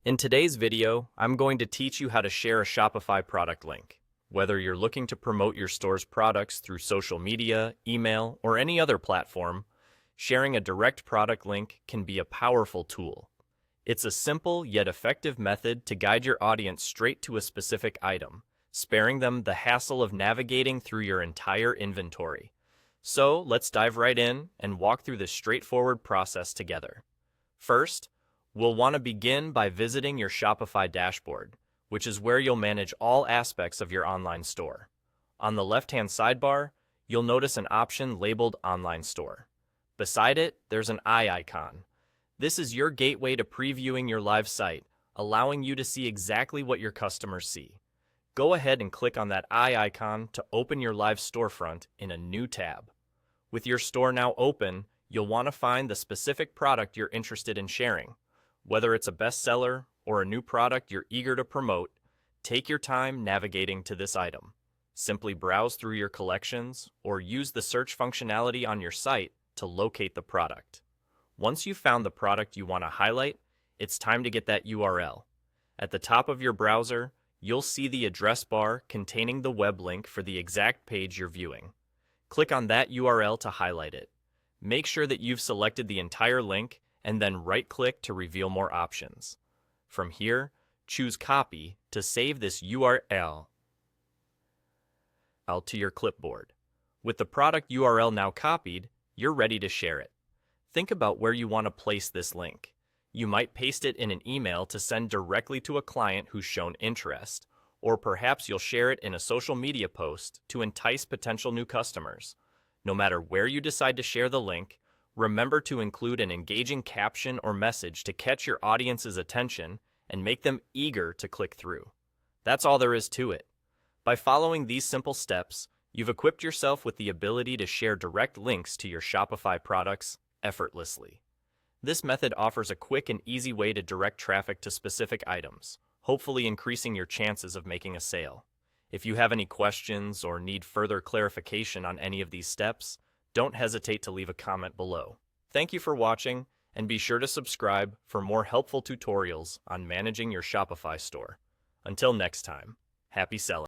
In today's video, I'm going to teach you how to share a Shopify product link. Whether you're looking to promote your store's products through social media, email, or any other platform, sharing a direct product link can be a powerful tool. It's a simple yet effective method to guide your audience straight to a specific item, sparing them the hassle of navigating through your entire inventory. So let's dive right in and walk through this straightforward process together. First, we'll want to begin by visiting your Shopify dashboard, which is where you'll manage all aspects of your online store. On the left-hand sidebar, you'll notice an option labeled Online Store. Beside it, there's an eye icon. This is your gateway to previewing your live site, allowing you to see exactly what your customers see. Go ahead and click on that eye icon to open your live storefront in a new tab. With your store now open, you'll want to find the specific product you're interested in sharing. Whether it's a bestseller or a new product you're eager to promote, take your time navigating to this item. Simply browse through your collections or use the search functionality on your site to locate the product. Once you've found the product you want to highlight, it's time to get that URL. At the top of your browser, you'll see the address bar containing the web link for the exact page you're viewing. Click on that URL to highlight it. Make sure that you've selected the entire link and then right-click to reveal more options. From here, choose Copy to save this URL to your clipboard. With the product URL now copied, you're ready to share it. Think about where you want to place this link. You might paste it in an email to send directly to a client who's shown interest, or perhaps you'll share it in a social media post to entice potential new customers. No matter where you decide to share the link, remember to include an engaging caption or message to catch your audience's attention and make them eager to click through. That's all there is to it. By following these simple steps, you've equipped yourself with the ability to share direct links to your Shopify products effortlessly. This method offers a quick and easy way to direct traffic to specific items, hopefully increasing your chances of making a sale. If you have any questions or need further clarification on any of these steps, don't hesitate to leave a comment below. Thank you for watching, and be sure to subscribe for more helpful tutorials on managing your Shopify store. Until next time, happy selling.